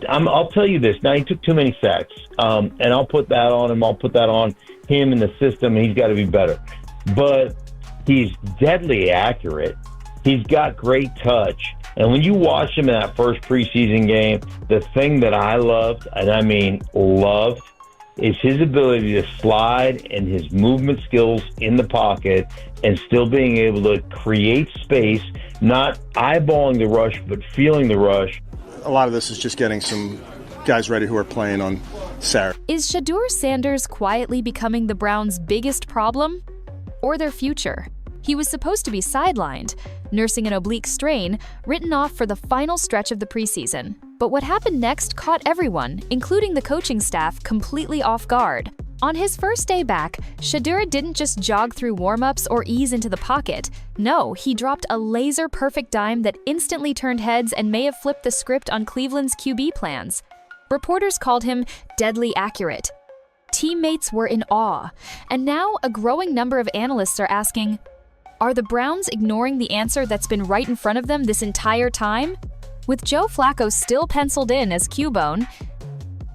I'll tell you this. Now he took too many sacks, and I'll put that on him. I'll put that on him in the system. He's got to be better, but he's deadly accurate. He's got great touch, and when you watch him in that first preseason game, the thing that I loved, and I mean loved, is his ability to slide and his movement skills in the pocket and still being able to create space, not eyeballing the rush, but feeling the rush. A lot of this is just getting some guys ready who are playing on Saturday. Is Shedeur Sanders quietly becoming the Browns' biggest problem? Or their future? He was supposed to be sidelined, nursing an oblique strain, written off for the final stretch of the preseason. But what happened next caught everyone, including the coaching staff, completely off guard. On his first day back, Shedeur didn't just jog through warm-ups or ease into the pocket. No, he dropped a laser-perfect dime that instantly turned heads and may have flipped the script on Cleveland's QB plans. Reporters called him deadly accurate. Teammates were in awe. And now a growing number of analysts are asking, are the Browns ignoring the answer that's been right in front of them this entire time? With Joe Flacco still penciled in as Q-Bone,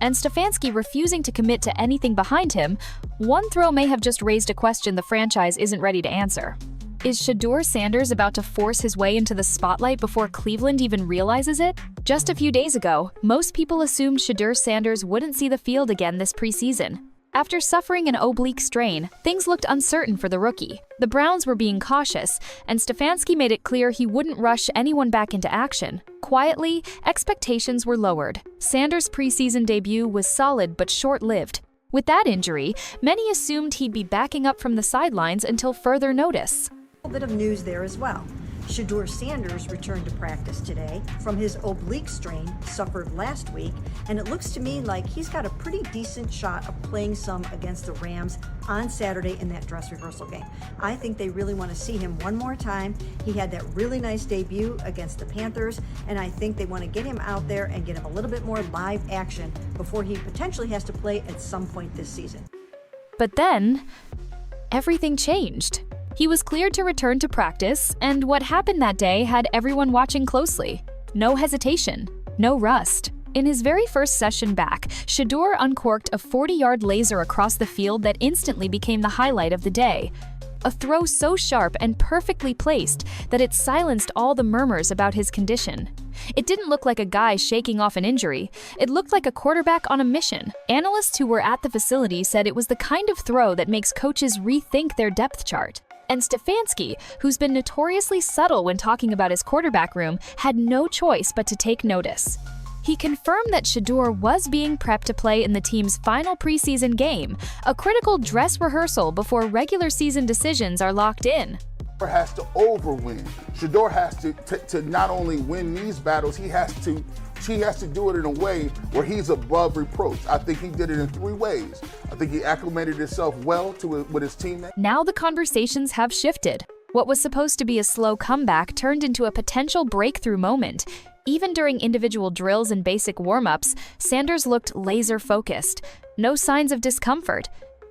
and Stfansky refusing to commit to anything behind him, one throw may have just raised a question the franchise isn't ready to answer. Is Shedeur Sanders about to force his way into the spotlight before Cleveland even realizes it? Just a few days ago, most people assumed Shedeur Sanders wouldn't see the field again this preseason. After suffering an oblique strain, things looked uncertain for the rookie. The Browns were being cautious, and Stfansky made it clear he wouldn't rush anyone back into action. Quietly, expectations were lowered. Sanders' preseason debut was solid but short-lived. With that injury, many assumed he'd be backing up from the sidelines until further notice. A little bit of news there as well. Shedeur Sanders returned to practice today from his oblique strain suffered last week, and it looks to me like he's got a pretty decent shot of playing some against the Rams on Saturday in that dress rehearsal game. I think they really want to see him one more time. He had that really nice debut against the Panthers, and I think they want to get him out there and get him a little bit more live action before he potentially has to play at some point this season. But then, everything changed. He was cleared to return to practice, and what happened that day had everyone watching closely. No hesitation, no rust. In his very first session back, Shedeur uncorked a 40-yard laser across the field that instantly became the highlight of the day. A throw so sharp and perfectly placed that it silenced all the murmurs about his condition. It didn't look like a guy shaking off an injury. It looked like a quarterback on a mission. Analysts who were at the facility said it was the kind of throw that makes coaches rethink their depth chart. And Stfansky, who's been notoriously subtle when talking about his quarterback room, had no choice but to take notice. He confirmed that Shedeur was being prepped to play in the team's final preseason game, a critical dress rehearsal before regular season decisions are locked in. Shedeur has to overwin. Shedeur has to not only win these battles, she has to do it in a way where he's above reproach. I think he did it in 3 ways. I think he acclimated himself well with his teammates. Now the conversations have shifted. What was supposed to be a slow comeback turned into a potential breakthrough moment. Even during individual drills and basic warm-ups, Sanders looked laser-focused. No signs of discomfort.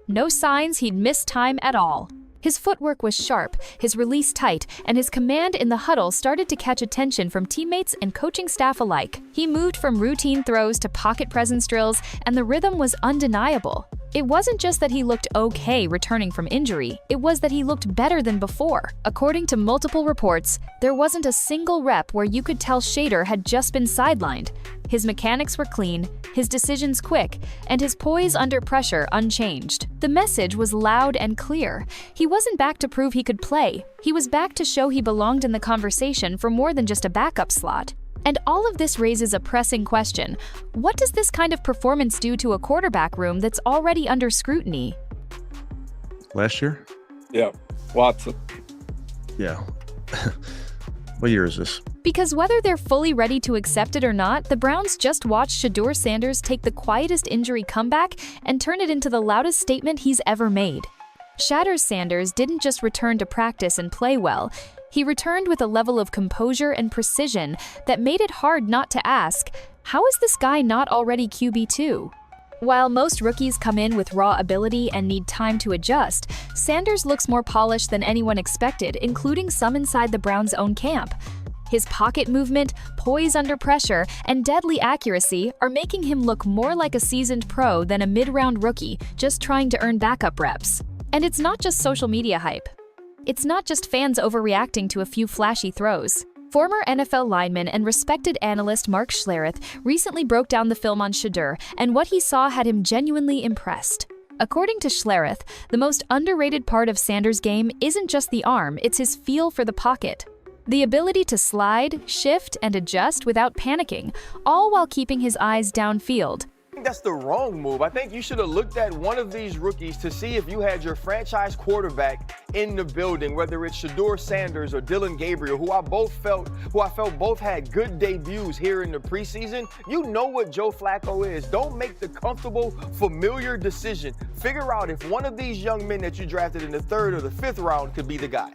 No signs he'd missed time at all. His footwork was sharp, his release tight, and his command in the huddle started to catch attention from teammates and coaching staff alike. He moved from routine throws to pocket presence drills, and the rhythm was undeniable. It wasn't just that he looked okay returning from injury, it was that he looked better than before. According to multiple reports, there wasn't a single rep where you could tell Shedeur had just been sidelined. His mechanics were clean, his decisions quick, and his poise under pressure unchanged. The message was loud and clear. He wasn't back to prove he could play. He was back to show he belonged in the conversation for more than just a backup slot. And all of this raises a pressing question. What does this kind of performance do to a quarterback room that's already under scrutiny? Last year? Yeah, Watson. Yeah. What year is this? Because whether they're fully ready to accept it or not, the Browns just watched Shedeur Sanders take the quietest injury comeback and turn it into the loudest statement he's ever made. Shedeur Sanders didn't just return to practice and play well. He returned with a level of composure and precision that made it hard not to ask, how is this guy not already QB2? While most rookies come in with raw ability and need time to adjust, Sanders looks more polished than anyone expected, including some inside the Browns' own camp. His pocket movement, poise under pressure, and deadly accuracy are making him look more like a seasoned pro than a mid-round rookie just trying to earn backup reps. And it's not just social media hype. It's not just fans overreacting to a few flashy throws. Former NFL lineman and respected analyst Mark Schlereth recently broke down the film on Shedeur, and what he saw had him genuinely impressed. According to Schlereth, the most underrated part of Sanders' game isn't just the arm, it's his feel for the pocket. The ability to slide, shift, and adjust without panicking, all while keeping his eyes downfield. That's the wrong move. I think you should have looked at one of these rookies to see if you had your franchise quarterback in the building, whether it's Shedeur Sanders or Dillon Gabriel, who I felt both had good debuts here in the preseason. You know what Joe Flacco is. Don't make the comfortable, familiar decision. Figure out if one of these young men that you drafted in the 3rd or the 5th round could be the guy.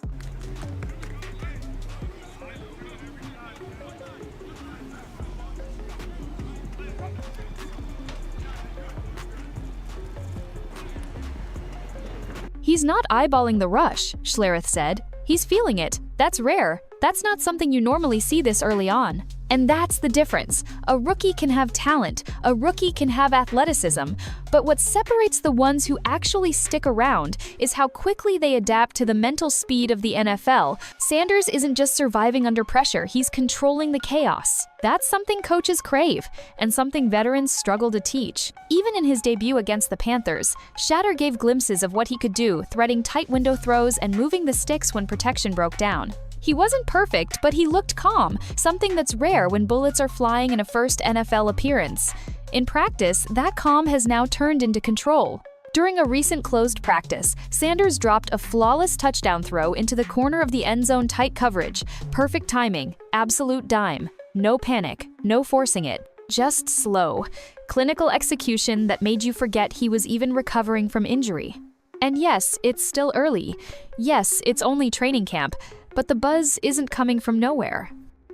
He's not eyeballing the rush, Schlereth said. He's feeling it. That's rare. That's not something you normally see this early on. And that's the difference. A rookie can have talent, a rookie can have athleticism, but what separates the ones who actually stick around is how quickly they adapt to the mental speed of the NFL. Sanders isn't just surviving under pressure, he's controlling the chaos. That's something coaches crave, and something veterans struggle to teach. Even in his debut against the Panthers, Shedeur gave glimpses of what he could do, threading tight window throws and moving the sticks when protection broke down. He wasn't perfect, but he looked calm, something that's rare when bullets are flying in a first NFL appearance. In practice, that calm has now turned into control. During a recent closed practice, Sanders dropped a flawless touchdown throw into the corner of the end zone tight coverage. Perfect timing, absolute dime. No panic, no forcing it, just slow. Clinical execution that made you forget he was even recovering from injury. And yes, it's still early. Yes, it's only training camp. But the buzz isn't coming from nowhere.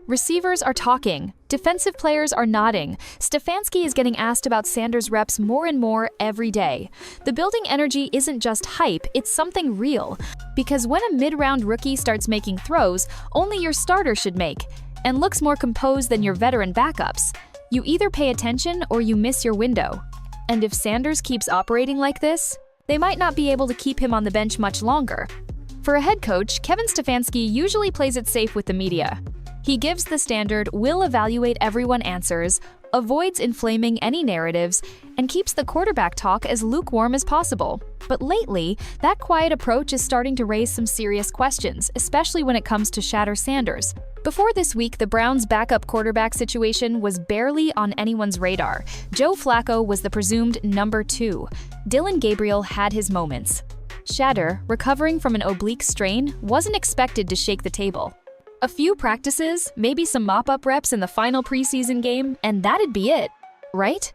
Receivers are talking, defensive players are nodding. Stfansky is getting asked about Sanders' reps more and more every day. The building energy isn't just hype, it's something real. Because when a mid-round rookie starts making throws, only your starter should make, and looks more composed than your veteran backups, you either pay attention or you miss your window. And if Sanders keeps operating like this, they might not be able to keep him on the bench much longer. For a head coach, Kevin Stfansky usually plays it safe with the media. He gives the standard "will evaluate everyone" answers, avoids inflaming any narratives, and keeps the quarterback talk as lukewarm as possible. But lately, that quiet approach is starting to raise some serious questions, especially when it comes to Shedeur Sanders. Before this week, the Browns' backup quarterback situation was barely on anyone's radar. Joe Flacco was the presumed number 2. Dillon Gabriel had his moments. Shedeur, recovering from an oblique strain, wasn't expected to shake the table. A few practices, maybe some mop-up reps in the final preseason game, and that'd be it, right?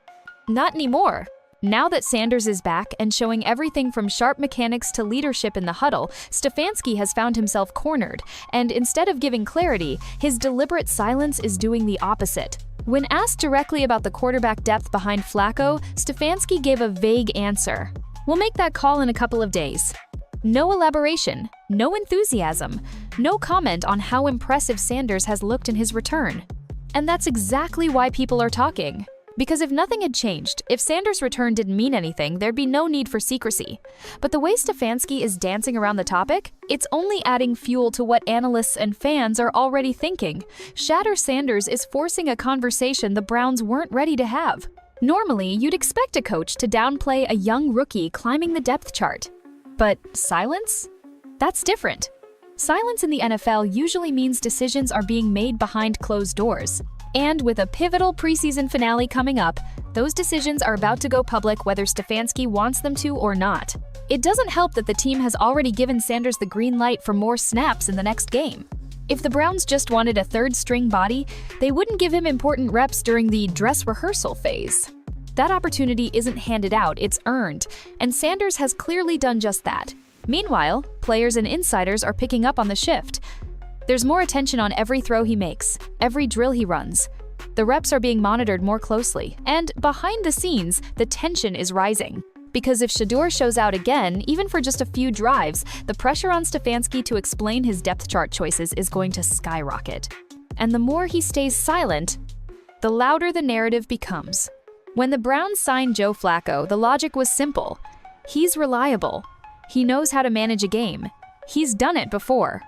Not anymore. Now that Sanders is back and showing everything from sharp mechanics to leadership in the huddle, Stfansky has found himself cornered, and instead of giving clarity, his deliberate silence is doing the opposite. When asked directly about the quarterback depth behind Flacco, Stfansky gave a vague answer. "We'll make that call in a couple of days." No elaboration, no enthusiasm, no comment on how impressive Sanders has looked in his return. And that's exactly why people are talking. Because if nothing had changed, if Sanders' return didn't mean anything, there'd be no need for secrecy. But the way Stfansky is dancing around the topic, it's only adding fuel to what analysts and fans are already thinking. Shedeur Sanders is forcing a conversation the Browns weren't ready to have. Normally, you'd expect a coach to downplay a young rookie climbing the depth chart. But silence? That's different. Silence in the NFL usually means decisions are being made behind closed doors. And with a pivotal preseason finale coming up, those decisions are about to go public whether Stfansky wants them to or not. It doesn't help that the team has already given Sanders the green light for more snaps in the next game. If the Browns just wanted a third-string body, they wouldn't give him important reps during the dress rehearsal phase. That opportunity isn't handed out, it's earned, and Sanders has clearly done just that. Meanwhile, players and insiders are picking up on the shift. There's more attention on every throw he makes, every drill he runs. The reps are being monitored more closely, and behind the scenes, the tension is rising. Because if Shedeur shows out again, even for just a few drives, the pressure on Stfansky to explain his depth chart choices is going to skyrocket. and the more he stays silent, the louder the narrative becomes. When the Browns signed Joe Flacco, the logic was simple. He's reliable. He knows how to manage a game. He's done it before.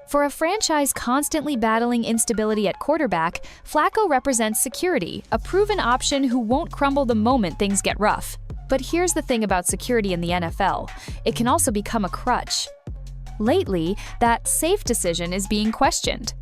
For a franchise constantly battling instability at quarterback, Flacco represents security, a proven option who won't crumble the moment things get rough. But here's the thing about security in the NFL. It can also become a crutch. Lately, that safe decision is being questioned.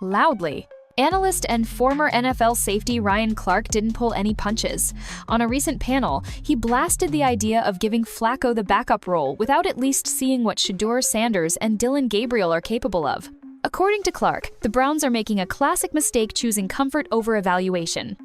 Loudly. Analyst and former NFL safety Ryan Clark didn't pull any punches. On a recent panel, he blasted the idea of giving Flacco the backup role without at least seeing what Shedeur Sanders and Dillon Gabriel are capable of. According to Clark, the Browns are making a classic mistake choosing comfort over evaluation.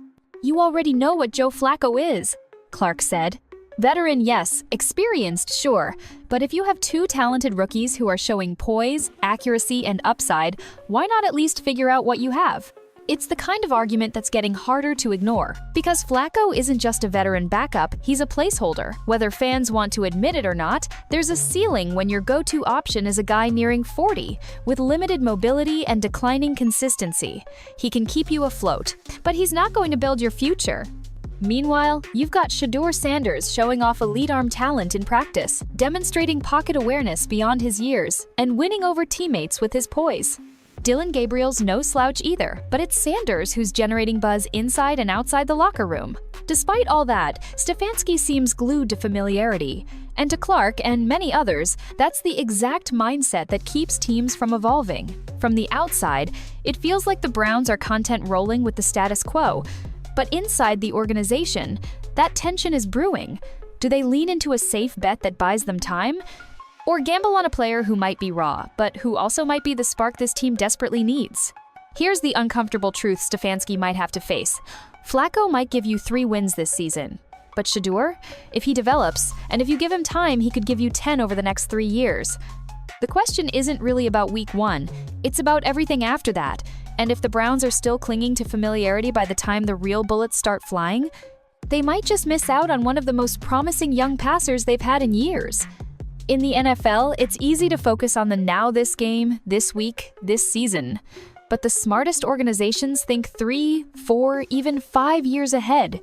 "You already know what Joe Flacco is," Clark said. "Veteran, yes. Experienced, sure. But if you have two talented rookies who are showing poise, accuracy, and upside, why not at least figure out what you have?" It's the kind of argument that's getting harder to ignore. Because Flacco isn't just a veteran backup, he's a placeholder. Whether fans want to admit it or not, there's a ceiling when your go-to option is a guy nearing 40, with limited mobility and declining consistency. He can keep you afloat, but he's not going to build your future. Meanwhile, you've got Shedeur Sanders showing off elite arm talent in practice, demonstrating pocket awareness beyond his years, and winning over teammates with his poise. Dillon Gabriel's no slouch either, but it's Sanders who's generating buzz inside and outside the locker room. Despite all that, Stfansky seems glued to familiarity. And to Clark and many others, that's the exact mindset that keeps teams from evolving. From the outside, it feels like the Browns are content rolling with the status quo. But inside the organization, that tension is brewing. Do they lean into a safe bet that buys them time? Or gamble on a player who might be raw, but who also might be the spark this team desperately needs? Here's the uncomfortable truth Stfansky might have to face. Flacco might give you 3 wins this season. But Shedeur? If he develops, and if you give him time, he could give you 10 over the next 3 years. The question isn't really about week 1. It's about everything after that. And if the Browns are still clinging to familiarity by the time the real bullets start flying, they might just miss out on one of the most promising young passers they've had in years. In the NFL, it's easy to focus on the now, this game, this week, this season. But the smartest organizations think 3, 4, even 5 years ahead.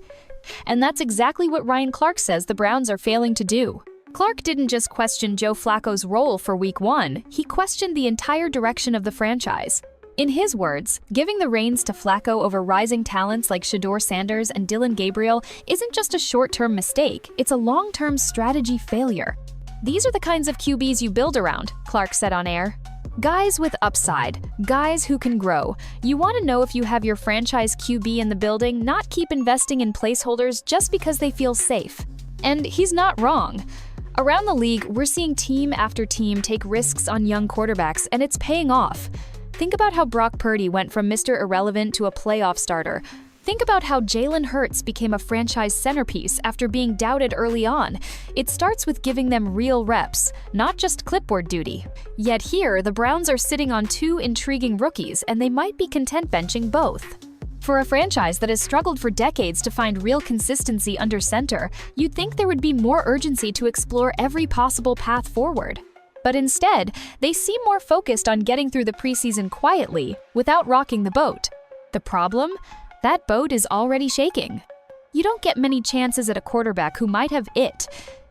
And that's exactly what Ryan Clark says the Browns are failing to do. Clark didn't just question Joe Flacco's role for week 1, he questioned the entire direction of the franchise. In his words, giving the reins to Flacco over rising talents like Shedeur Sanders and Dillon Gabriel isn't just a short-term mistake, it's a long-term strategy failure. "These are the kinds of QBs you build around," Clark said on air. "Guys with upside, guys who can grow. You want to know if you have your franchise QB in the building, not keep investing in placeholders just because they feel safe." And he's not wrong. Around the league, we're seeing team after team take risks on young quarterbacks, and it's paying off. Think about how Brock Purdy went from Mr. Irrelevant to a playoff starter. Think about how Jalen Hurts became a franchise centerpiece after being doubted early on. It starts with giving them real reps, not just clipboard duty. Yet here, the Browns are sitting on 2 intriguing rookies, and they might be content benching both. For a franchise that has struggled for decades to find real consistency under center, you'd think there would be more urgency to explore every possible path forward. But instead, they seem more focused on getting through the preseason quietly, without rocking the boat. The problem? That boat is already shaking. You don't get many chances at a quarterback who might have it.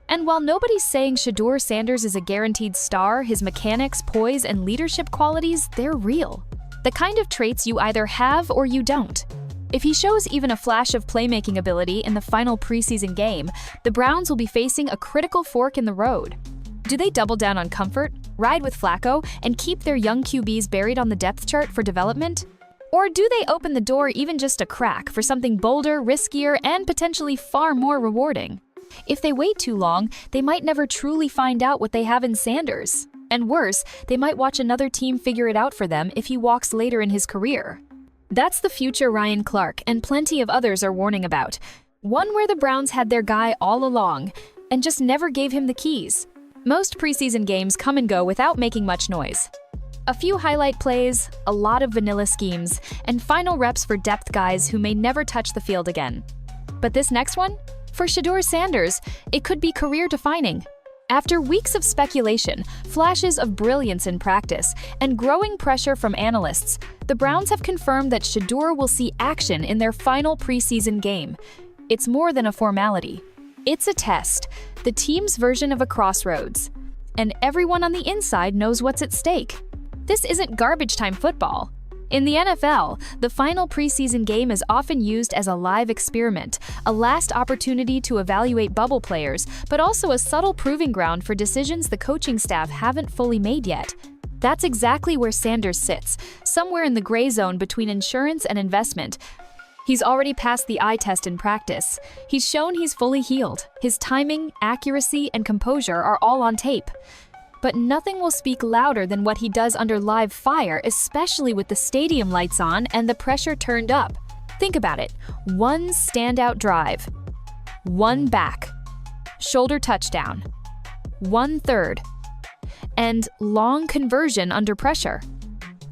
And while nobody's saying Shedeur Sanders is a guaranteed star, his mechanics, poise, and leadership qualities, they're real. The kind of traits you either have or you don't. If he shows even a flash of playmaking ability in the final preseason game, the Browns will be facing a critical fork in the road. Do they double down on comfort, ride with Flacco, and keep their young QBs buried on the depth chart for development? Or do they open the door even just a crack for something bolder, riskier, and potentially far more rewarding? If they wait too long, they might never truly find out what they have in Sanders. And worse, they might watch another team figure it out for them if he walks later in his career. That's the future Ryan Clark and plenty of others are warning about. One where the Browns had their guy all along and just never gave him the keys. Most preseason games come and go without making much noise. A few highlight plays, a lot of vanilla schemes, and final reps for depth guys who may never touch the field again. But this next one? For Shedeur Sanders, it could be career-defining. After weeks of speculation, flashes of brilliance in practice, and growing pressure from analysts, the Browns have confirmed that Shedeur will see action in their final preseason game. It's more than a formality. It's a test, the team's version of a crossroads. And everyone on the inside knows what's at stake. This isn't garbage time football. In the NFL, the final preseason game is often used as a live experiment, a last opportunity to evaluate bubble players, but also a subtle proving ground for decisions the coaching staff haven't fully made yet. That's exactly where Sanders sits, somewhere in the gray zone between insurance and investment. He's already passed the eye test in practice. He's shown he's fully healed. His timing, accuracy, and composure are all on tape. But nothing will speak louder than what he does under live fire, especially with the stadium lights on and the pressure turned up. Think about it. One standout drive. One back. Shoulder touchdown. 1/3. And long conversion under pressure.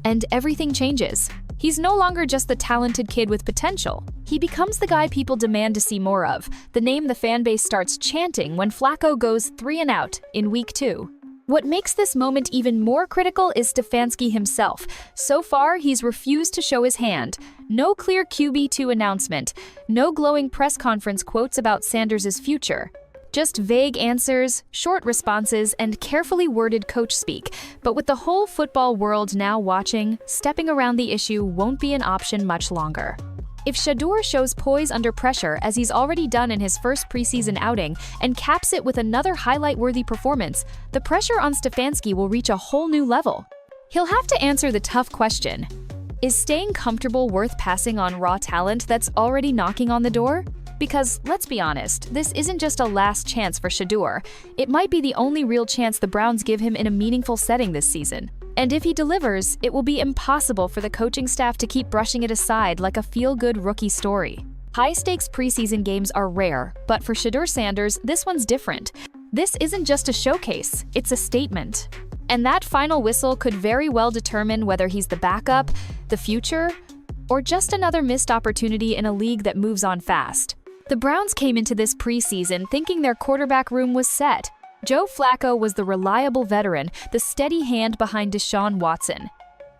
And everything changes. He's no longer just the talented kid with potential. He becomes the guy people demand to see more of, the name the fan base starts chanting when Flacco goes 3 and out in week 2. What makes this moment even more critical is Stfansky himself. So far, he's refused to show his hand. No clear QB2 announcement, no glowing press conference quotes about Sanders' future. Just vague answers, short responses, and carefully worded coach speak. But with the whole football world now watching, stepping around the issue won't be an option much longer. If Shedeur shows poise under pressure, as he's already done in his first preseason outing, and caps it with another highlight-worthy performance, the pressure on Stfansky will reach a whole new level. He'll have to answer the tough question. Is staying comfortable worth passing on raw talent that's already knocking on the door? Because, let's be honest, this isn't just a last chance for Shedeur. It might be the only real chance the Browns give him in a meaningful setting this season. And if he delivers, it will be impossible for the coaching staff to keep brushing it aside like a feel-good rookie story. High-stakes preseason games are rare, but for Shedeur Sanders, this one's different. This isn't just a showcase, it's a statement. And that final whistle could very well determine whether he's the backup, the future, or just another missed opportunity in a league that moves on fast. The Browns came into this preseason thinking their quarterback room was set. Joe Flacco was the reliable veteran, the steady hand behind Deshaun Watson.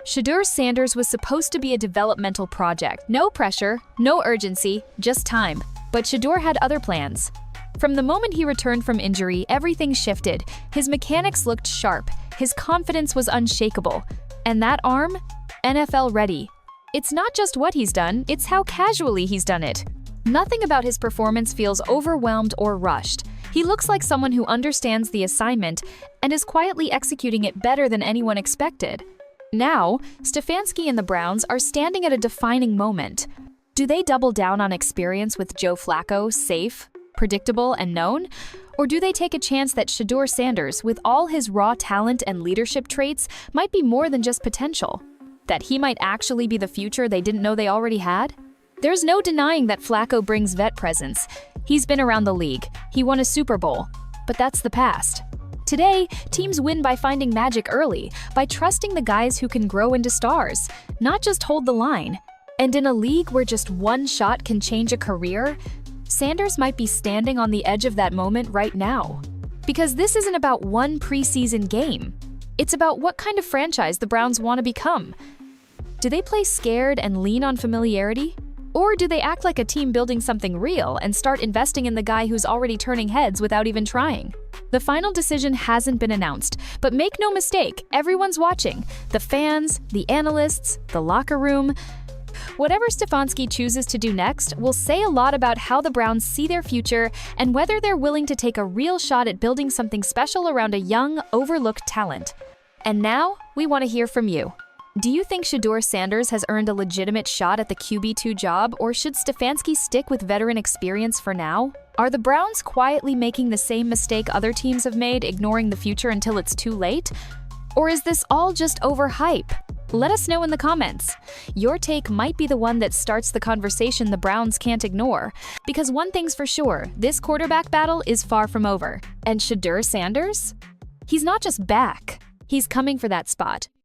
Shedeur Sanders was supposed to be a developmental project. No pressure, no urgency, just time. But Shedeur had other plans. From the moment he returned from injury, everything shifted. His mechanics looked sharp, his confidence was unshakable. And that arm? NFL ready. It's not just what he's done, it's how casually he's done it. Nothing about his performance feels overwhelmed or rushed. He looks like someone who understands the assignment and is quietly executing it better than anyone expected. Now, Stfansky and the Browns are standing at a defining moment. Do they double down on experience with Joe Flacco, safe, predictable, and known? Or do they take a chance that Shedeur Sanders, with all his raw talent and leadership traits, might be more than just potential? That he might actually be the future they didn't know they already had? There's no denying that Flacco brings vet presence. He's been around the league. He won a Super Bowl. But that's the past. Today, teams win by finding magic early, by trusting the guys who can grow into stars, not just hold the line. And in a league where just one shot can change a career, Sanders might be standing on the edge of that moment right now. Because this isn't about one preseason game. It's about what kind of franchise the Browns want to become. Do they play scared and lean on familiarity? Or do they act like a team building something real and start investing in the guy who's already turning heads without even trying? The final decision hasn't been announced, but make no mistake, everyone's watching. The fans, the analysts, the locker room. Whatever Stfansky chooses to do next will say a lot about how the Browns see their future and whether they're willing to take a real shot at building something special around a young, overlooked talent. And now, we want to hear from you. Do you think Shedeur Sanders has earned a legitimate shot at the QB2 job, or should Stfansky stick with veteran experience for now? Are the Browns quietly making the same mistake other teams have made, ignoring the future until it's too late? Or is this all just overhype? Let us know in the comments. Your take might be the one that starts the conversation the Browns can't ignore. Because one thing's for sure, this quarterback battle is far from over. And Shedeur Sanders? He's not just back, he's coming for that spot.